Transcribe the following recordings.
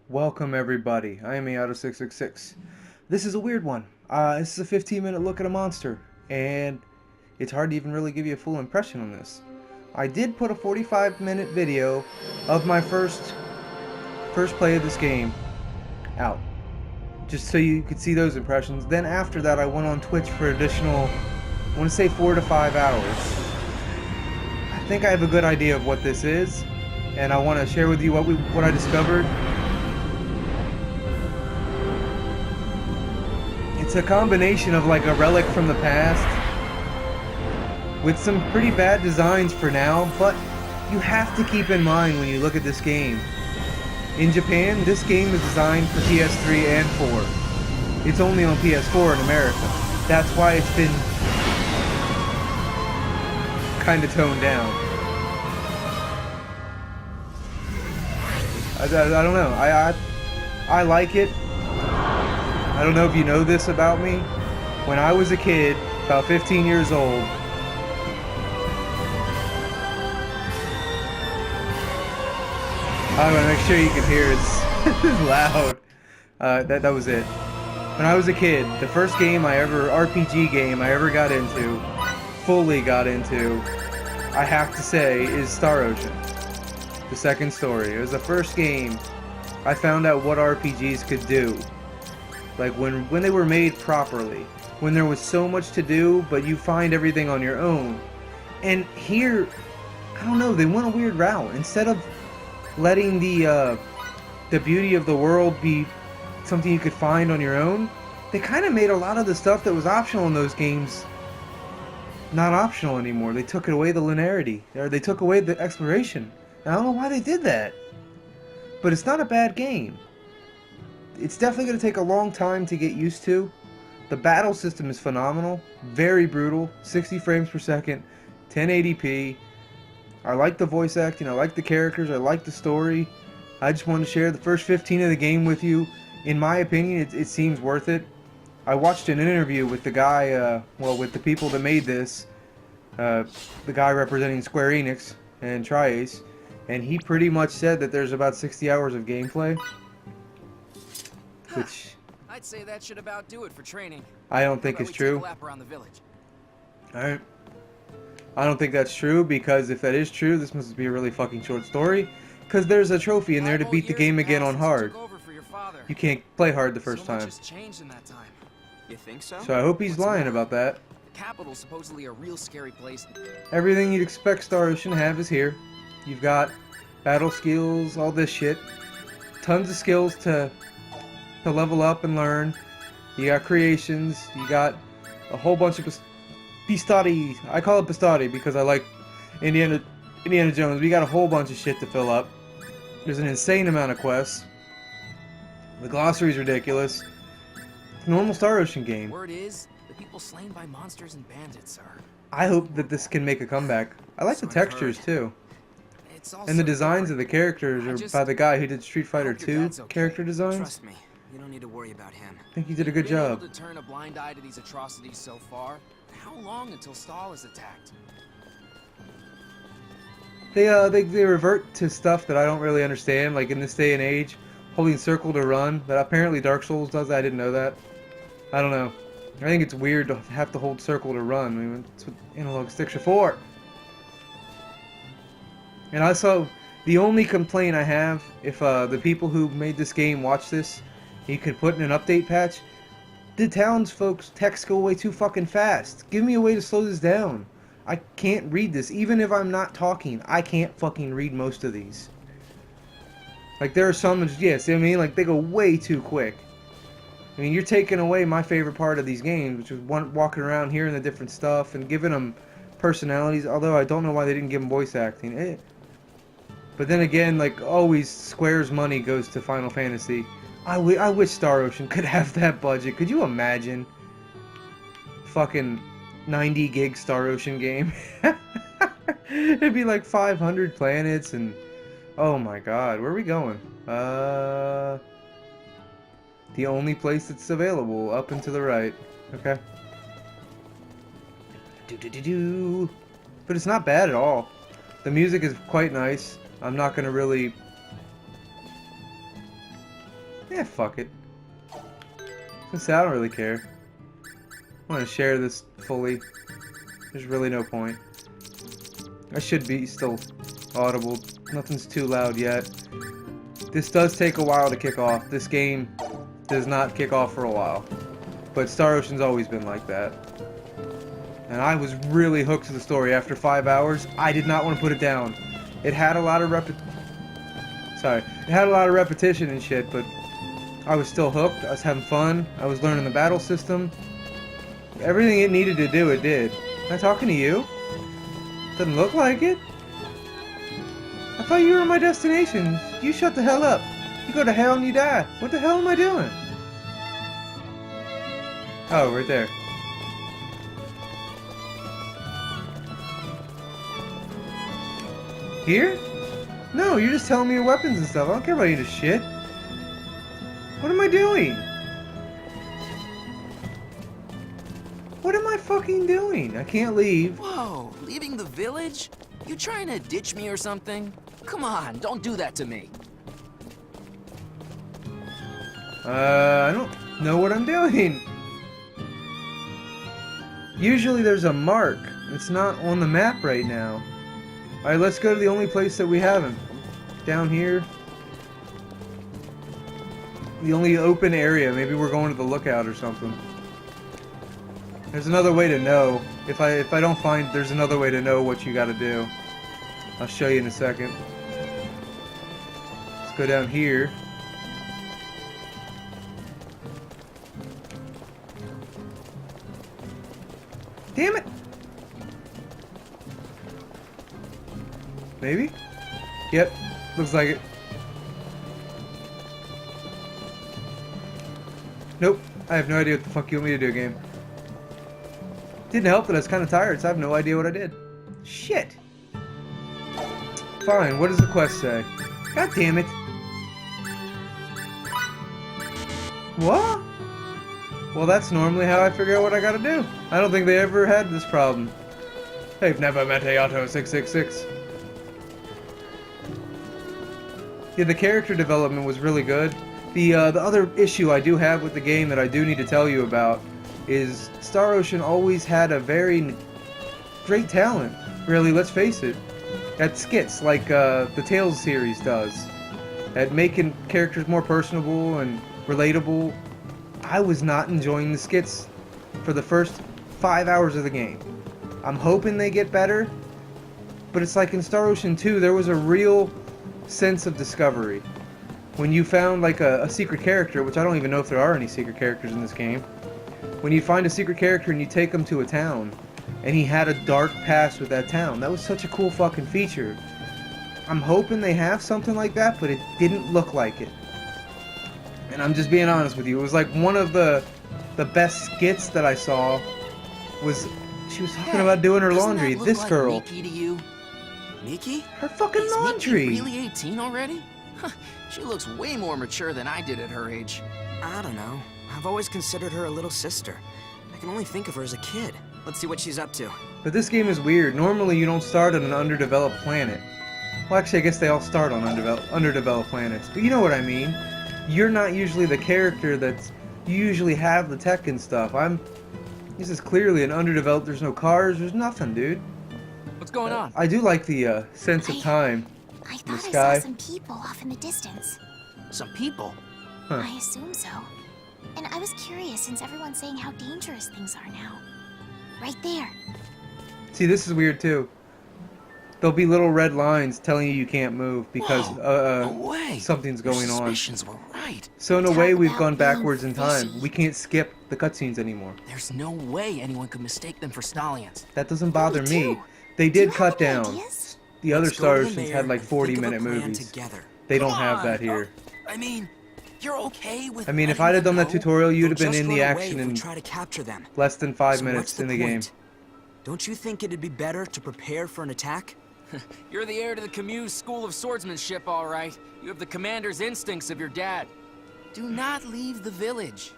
Welcome everybody, I am Ayato 666. This is a weird one. This is a 15-minute look at a monster, and it's hard to even really give you a full impression on this. I did put a 45-minute video of my first play of this game out, just so you could see those impressions. Then after that I went on Twitch for additional, I want to say 4 to 5 hours. I think I have a good idea of what this is, and I want to share with you what I discovered. It's a combination of like a relic from the past with some pretty bad designs for now, but you have to keep in mind when you look at this game. In Japan, this game is designed for PS3 and 4. It's only on PS4 in America. That's why it's been kind of toned down. I don't know. I like it. I don't know if you know this about me. When I was a kid, about 15 years old, I want to make sure you can hear it's loud. That was it. When I was a kid, the first game RPG game I ever got into, fully got into, I have to say, is Star Ocean. The second story. It was the first game I found out what RPGs could do. Like when they were made properly, when there was so much to do, but you find everything on your own. And here, I don't know, they went a weird route. Instead of letting the beauty of the world be something you could find on your own, they kind of made a lot of the stuff that was optional in those games not optional anymore. They took away the linearity, or they took away the exploration. And I don't know why they did that, but it's not a bad game. It's definitely going to take a long time to get used to. The battle system is phenomenal, very brutal, 60 frames per second, 1080p. I like the voice acting, I like the characters, I like the story. I just wanted to share the first 15 of the game with you. In my opinion, it seems worth it. I watched an interview with the guy, with the people that made this, the guy representing Square Enix and Tri-Ace, and he pretty much said that there's about 60 hours of gameplay. Which I'd say that should about do it for training. I don't think is true. Alright. I don't think that's true, because if that is true, this must be a really fucking short story. Because there's a trophy in there to beat the game again on hard. You can't play hard the first time. You think so? So I hope he's lying about that. The capital's supposedly a real scary place. Everything you'd expect Star Ocean to have is here. You've got battle skills, all this shit. Tons of skills to level up and learn. You got creations. You got a whole bunch of Pistati. I call it Pistati because I like Indiana Jones. We got a whole bunch of shit to fill up. There's an insane amount of quests. The glossary's ridiculous. Normal Star Ocean game. Word is, the people slain by monsters and bandits are. I hope that this can make a comeback. I like the textures too. And the designs of the characters are by the guy who did Street Fighter 2 character designs. Trust me, you don't need to worry about him. I think he did a good job. Able to turn a blind eye to these atrocities so far. How long until Stahl is attacked? They revert to stuff that I don't really understand, like in this day and age, holding circle to run. But apparently Dark Souls does that. I didn't know that. I don't know. I think it's weird to have to hold circle to run. I mean, that's what analog sticks are for. And also, the only complaint I have, if the people who made this game watch this, you could put in an update patch, the townsfolk's texts go way too fucking fast. Give me a way to slow this down. I can't read this. Even if I'm not talking, I can't fucking read most of these. Like, there are some, yes, I mean, like, they go way too quick. I mean, you're taking away my favorite part of these games, which is walking around hearing the different stuff and giving them personalities, although I don't know why they didn't give them voice acting. But then again, like always, Square's money goes to Final Fantasy. I wish Star Ocean could have that budget. Could you imagine? Fucking 90 gig Star Ocean game. It'd be like 500 planets and... Oh my god, where are we going? The only place that's available, up and to the right. Okay. But it's not bad at all. The music is quite nice. I'm not gonna really Yeah, fuck it. Since I don't really care. I want to share this fully. There's really no point. I should be still audible. Nothing's too loud yet. This does take a while to kick off. This game does not kick off for a while. But Star Ocean's always been like that. And I was really hooked to the story. After 5 hours, I did not want to put it down. It had a lot of repetition and shit, but I was still hooked. I was having fun. I was learning the battle system. Everything it needed to do, it did. Am I talking to you? Doesn't look like it. I thought you were my destination. You shut the hell up. You go to hell and you die. What the hell am I doing? Oh, right there. Here? No, you're just telling me your weapons and stuff. I don't care about any of this shit. What am I doing? What am I fucking doing? I can't leave. Whoa, leaving the village? You trying to ditch me or something? Come on, don't do that to me. I don't know what I'm doing. Usually there's a mark. It's not on the map right now. Alright, let's go to the only place that we haven't. Down here. The only open area. Maybe we're going to the lookout or something. There's another way to know. If I don't find, there's another way to know what you gotta do. I'll show you in a second. Let's go down here. Damn it! Maybe? Yep, looks like it. Nope, I have no idea what the fuck you want me to do, game. Didn't help that I was kind of tired, so I have no idea what I did. Shit! Fine, what does the quest say? God damn it! What? Well, that's normally how I figure out what I gotta do. I don't think they ever had this problem. They've never met Ayato 666. Yeah, the character development was really good. The other issue I do have with the game that I do need to tell you about is Star Ocean always had a very great talent. Really, let's face it. At skits, like the Tales series does. At making characters more personable and relatable. I was not enjoying the skits for the first 5 hours of the game. I'm hoping they get better, but it's like in Star Ocean 2, there was a real sense of discovery. When you found like a secret character, which I don't even know if there are any secret characters in this game, when you find a secret character and you take him to a town, and he had a dark past with that town, that was such a cool fucking feature. I'm hoping they have something like that, but it didn't look like it. And I'm just being honest with you, it was like one of the best skits that I saw was, she was talking about doing her laundry. Doesn't that This look girl. like Miki to you? Miki? Her fucking Is laundry. Miki really 18 already? She looks way more mature than I did at her age. I don't know. I've always considered her a little sister. I can only think of her as a kid. Let's see what she's up to. But this game is weird. Normally you don't start on an underdeveloped planet. Well, actually I guess they all start on underdeveloped planets. But you know what I mean. You're not usually the character that's... You usually have the tech and stuff. This is clearly an underdeveloped... There's no cars, there's nothing, dude. What's going on? I do like the sense of time. I The thought I sky. saw some people off in the distance. Some people? Huh. I assume so. And I was curious since everyone's saying how dangerous things are now. Right there. See, this is weird too. There'll be little red lines telling you can't move because No way. something's Your going on. suspicions were right. So in a Talk way, we've about gone being backwards in time. fishy. We can't skip the cutscenes anymore. There's no way anyone could mistake them for stallions. That doesn't bother Me me. too. They Do you did have cut any down. ideas? The other Let's go Star to the Oceans mayor had like and think of a 40-minute plan movies. together. They don't Come have on. that here. I mean, you're okay with I mean, if letting I'd have done them that go? tutorial, you'd have They'll been just in the run away action if we in try to capture them. less than 5 So minutes what's in the game. point? Don't you think it'd be better to prepare for an attack? You're the heir to the Camus School of Swordsmanship, all right. You have the commander's instincts of your dad. Do not leave the village.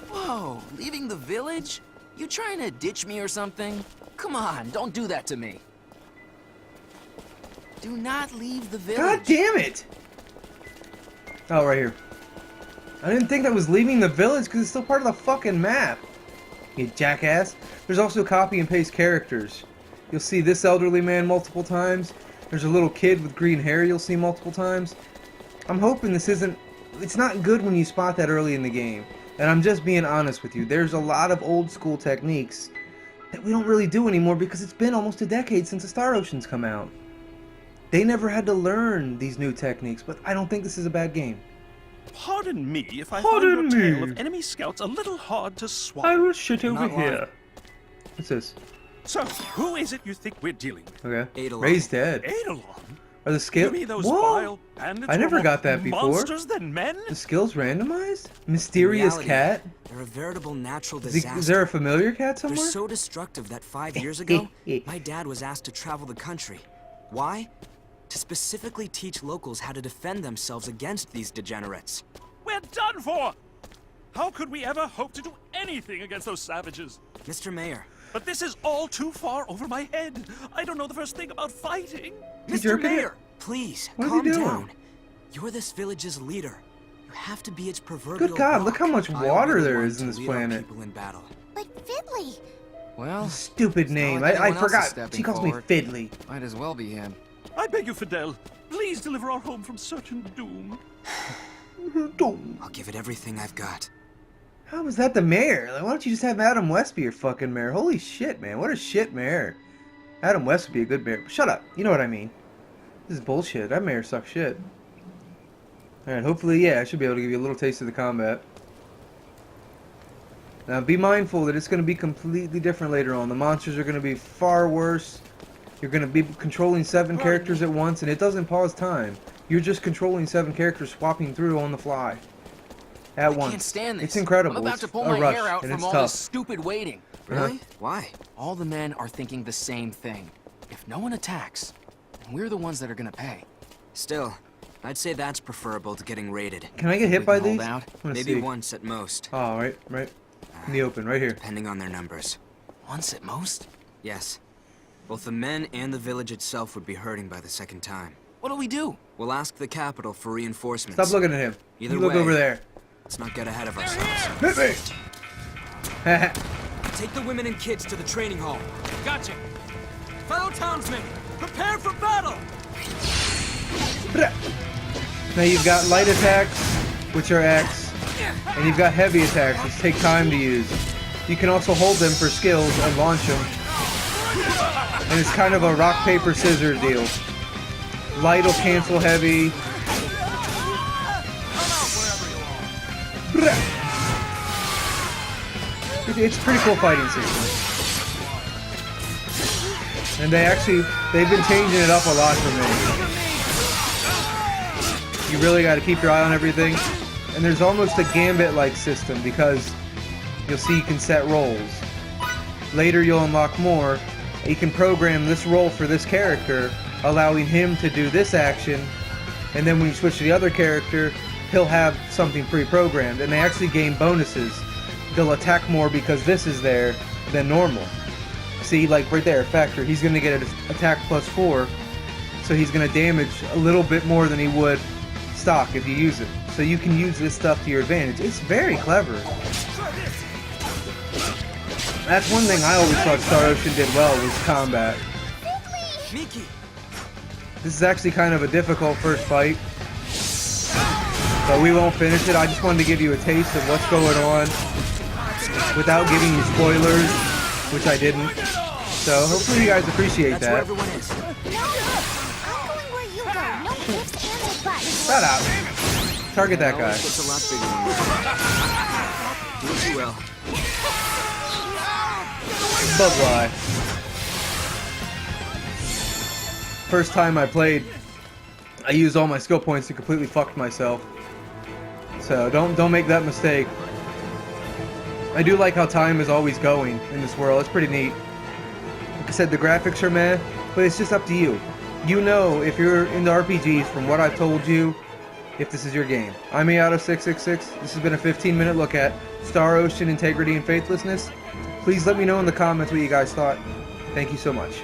Whoa, leaving the village? You trying to ditch me or something? Come on, don't do that to me. Do not leave the village. God damn it! Oh, right here. I didn't think that was leaving the village because it's still part of the fucking map. You jackass. There's also copy and paste characters. You'll see this elderly man multiple times. There's a little kid with green hair you'll see multiple times. I'm hoping this isn't... It's not good when you spot that early in the game. And I'm just being honest with you. There's a lot of old school techniques that we don't really do anymore because it's been almost a decade since the Star Ocean's come out. They never had to learn these new techniques, but I don't think this is a bad game. Pardon me if I find your tale of enemy scouts a little hard to swallow. I will shit over Not lying. here. What's this? So, who is it you think we're dealing with? Okay. Eidolon. Ray's dead. Eidolon? Are the skills? You mean those Whoa! vile bandits I never were more got that before. Monsters than men? The skills randomized? Mysterious reality, cat? They're a veritable natural Is disaster. there a familiar cat They're somewhere? so destructive that 5 years ago, my dad was asked to travel the country. Why? To specifically teach locals how to defend themselves against these degenerates. We're done for! How could we ever hope to do anything against those savages? Mr. Mayor. But this is all too far over my head. I don't know the first thing about fighting. You Mr. jerking it? Mayor, please, What is he calm doing? down. You're this village's leader. You have to be its proverbial Good God, rock. look how much I water really there want is in to this lead our planet. people in battle. But Fiddly, Well, Stupid name. like I anyone else is forgot. stepping She calls forward. me Fiddly. might as well be him. I beg you, Fidel, please deliver our home from certain doom. I'll give it everything I've got. How was that the mayor? Like, why don't you just have Adam West be your fucking mayor? Holy shit, man. What a shit mayor. Adam West would be a good mayor. Shut up. You know what I mean. This is bullshit. That mayor sucks shit. Alright, hopefully, yeah, I should be able to give you a little taste of the combat. Now, be mindful that it's going to be completely different later on. The monsters are going to be far worse. You're going to be controlling 7 characters at once, and it doesn't pause time. You're just controlling 7 characters, swapping through on the fly. At I once. can't stand this. It's incredible. I'm about It's to pull a my rush, hair out and from it's all tough. this stupid waiting. Really? Why? All the men are thinking the same thing. If no one attacks, then we're the ones that are gonna pay. Still, I'd say that's preferable to getting raided. Can I get hit We by can hold these? out. I wanna Maybe see. once at most, Oh, right. In the open, right here. depending on their numbers. Once at most? Yes. Both the men and the village itself would be hurting by the second time. What do we do? We'll ask the capital for reinforcements. Stop looking at him. Either You look way. over there. Let's not get ahead of ourselves. Hit me! Take the women and kids to the training hall. Gotcha. Fellow townsmen, prepare for battle! Now you've got light attacks, which are X, and you've got heavy attacks, which take time to use. You can also hold them for skills and launch them. And it's kind of a rock, paper, scissors deal. Light will cancel heavy. It's a pretty cool fighting system. And they've been changing it up a lot for me. You really got to keep your eye on everything. And there's almost a gambit-like system because you'll see you can set roles. Later you'll unlock more. You can program this role for this character, allowing him to do this action, and then when you switch to the other character, he'll have something pre-programmed, and they actually gain bonuses. They'll attack more because this is there than normal. See, like right there, Factor, he's going to get an attack +4, so he's going to damage a little bit more than he would stock if you use it. So you can use this stuff to your advantage. It's very clever. That's one thing I always thought Star Ocean did well, was combat. Miki! This is actually kind of a difficult first fight, but we won't finish it. I just wanted to give you a taste of what's going on without giving you spoilers, which I didn't. So hopefully you guys appreciate That's where that. everyone is. no, I'm going where you go. No ifs, ands, or buts. Shut up. Target that guy. It's a lot bigger than that. Do what you will. Bye-bye. First time I played, I used all my skill points and completely fucked myself. So don't make that mistake. I do like how time is always going in this world. It's pretty neat. Like I said, the graphics are meh, but it's just up to you. You know, if you're into RPGs, from what I've told you, if this is your game. I'm Ayato666. This has been a 15-minute look at Star Ocean, Integrity, and Faithlessness. Please let me know in the comments what you guys thought. Thank you so much.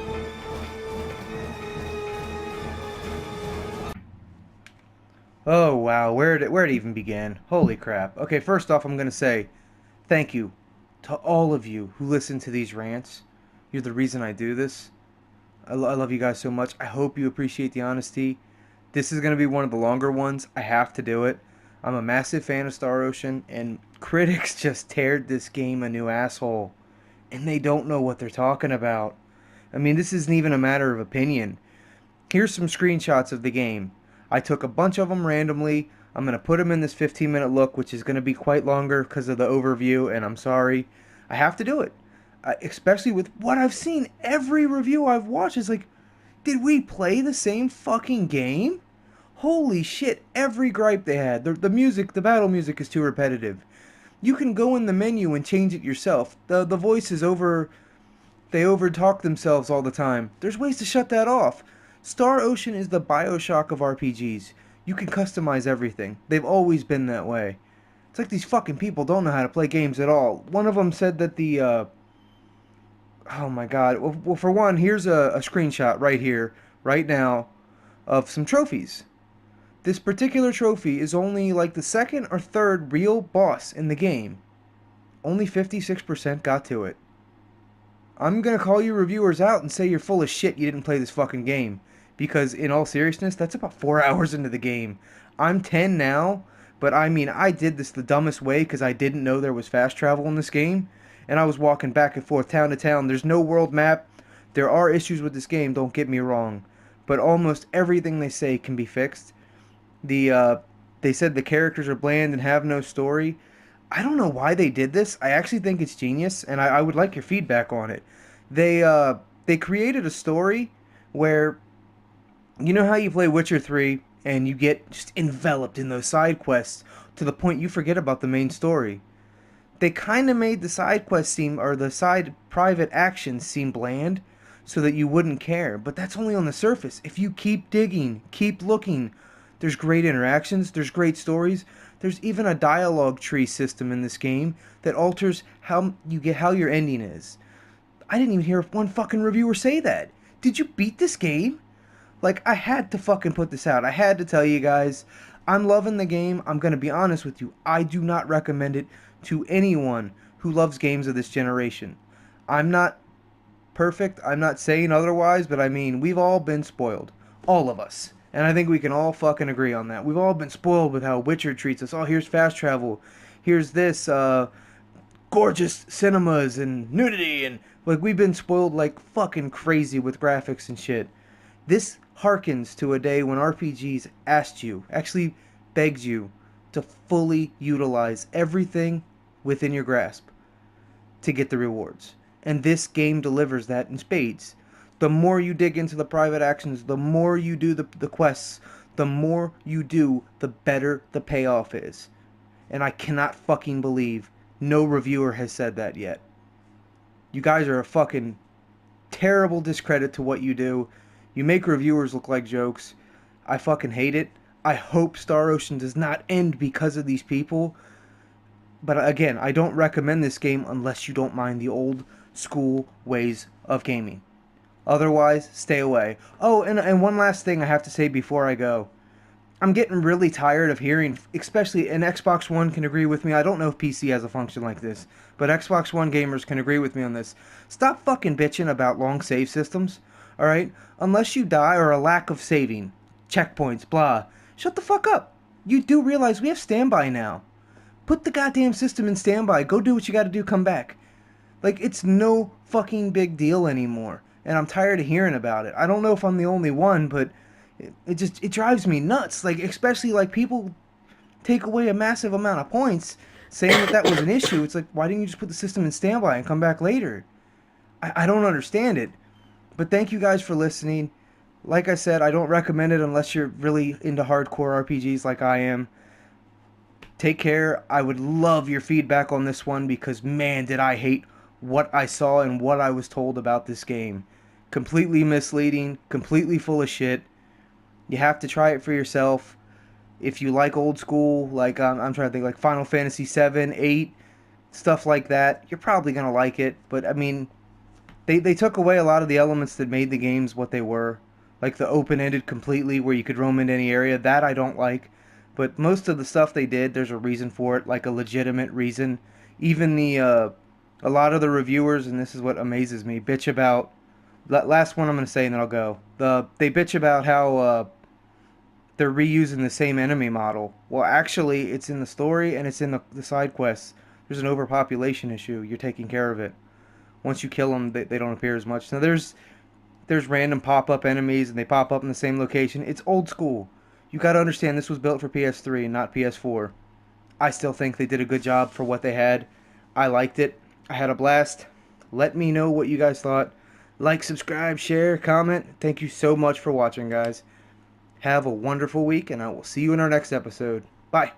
Oh wow, where it even began? Holy crap. Okay, first off, I'm gonna say thank you to all of you who listen to these rants. You're the reason I do this. I love you guys so much. I hope you appreciate the honesty. This is gonna be one of the longer ones. I have to do it. I'm a massive fan of Star Ocean, and critics just teared this game a new asshole, and they don't know what they're talking about. I mean, this isn't even a matter of opinion. Here's some screenshots of the game. I took a bunch of them randomly. I'm going to put them in this 15-minute look, which is going to be quite longer because of the overview, and I'm sorry. I have to do it. Especially with what I've seen. Every review I've watched is like, did we play the same fucking game? Holy shit, every gripe they had. The music, the battle music is too repetitive. You can go in the menu and change it yourself. The voices they overtalk themselves all the time. There's ways to shut that off. Star Ocean is the Bioshock of RPGs. You can customize everything. They've always been that way. It's like these fucking people don't know how to play games at all. One of them said that oh my god. Well, for one, here's a screenshot right here, right now, of some trophies. This particular trophy is only like the second or third real boss in the game. Only 56% got to it. I'm gonna call you reviewers out and say you're full of shit you didn't play this fucking game. Because in all seriousness, that's about 4 hours into the game. I'm 10 now, but I mean, I did this the dumbest way because I didn't know there was fast travel in this game. And I was walking back and forth town to town. There's no world map. There are issues with this game, don't get me wrong. But almost everything they say can be fixed. They said the characters are bland and have no story. I don't know why they did this. I actually think it's genius, and I would like your feedback on it. They created a story where, you know how you play Witcher 3 and you get just enveloped in those side quests to the point you forget about the main story. They kind of made the side quests seem, or the side private actions seem bland so that you wouldn't care. But that's only on the surface. If you keep digging, keep looking, there's great interactions, there's great stories. There's even a dialogue tree system in this game that alters how your ending is. I didn't even hear one fucking reviewer say that. Did you beat this game? Like, I had to fucking put this out. I had to tell you guys, I'm loving the game. I'm going to be honest with you. I do not recommend it to anyone who loves games of this generation. I'm not perfect. I'm not saying otherwise, but I mean, we've all been spoiled. All of us. And I think we can all fucking agree on that. We've all been spoiled with how Witcher treats us. Oh, here's fast travel. Here's this, gorgeous cinemas and nudity. And, like, we've been spoiled like fucking crazy with graphics and shit. This harkens to a day when RPGs asked you, actually begged you, to fully utilize everything within your grasp to get the rewards. And this game delivers that in spades. The more you dig into the private actions, the more you do the quests, the more you do, the better the payoff is. And I cannot fucking believe no reviewer has said that yet. You guys are a fucking terrible discredit to what you do. You make reviewers look like jokes. I fucking hate it. I hope Star Ocean does not end because of these people. But again, I don't recommend this game unless you don't mind the old school ways of gaming. Otherwise, stay away. Oh, and one last thing I have to say before I go. I'm getting really tired of hearing, especially, and Xbox One can agree with me. I don't know if PC has a function like this, but Xbox One gamers can agree with me on this. Stop fucking bitching about long save systems, alright? Unless you die or a lack of saving, checkpoints, blah. Shut the fuck up. You do realize we have standby now. Put the goddamn system in standby. Go do what you gotta do, come back. Like, it's no fucking big deal anymore. And I'm tired of hearing about it. I don't know if I'm the only one, but it drives me nuts. Like, especially, like, people take away a massive amount of points saying that was an issue. It's like, why didn't you just put the system in standby and come back later? I don't understand it. But thank you guys for listening. Like I said, I don't recommend it unless you're really into hardcore RPGs like I am. Take care. I would love your feedback on this one because, man, did I hate what I saw and what I was told about this game. Completely misleading, completely full of shit. You have to try it for yourself. If you like old school, like I'm trying to think, like Final Fantasy 7, 8, stuff like that, you're probably going to like it. But, I mean, they took away a lot of the elements that made the games what they were. Like the open-ended completely where you could roam into any area. That I don't like. But most of the stuff they did, there's a reason for it, like a legitimate reason. Even a lot of the reviewers, and this is what amazes me, bitch about, last one I'm going to say and then I'll go. They bitch about how they're reusing the same enemy model. Well, actually, it's in the story and it's in the side quests. There's an overpopulation issue. You're taking care of it. Once you kill them, they don't appear as much. Now, there's random pop-up enemies, and they pop up in the same location. It's old school. You got to understand this was built for PS3, not PS4. I still think they did a good job for what they had. I liked it. I had a blast. Let me know what you guys thought. Like, subscribe, share, comment. Thank you so much for watching, guys. Have a wonderful week, and I will see you in our next episode. Bye.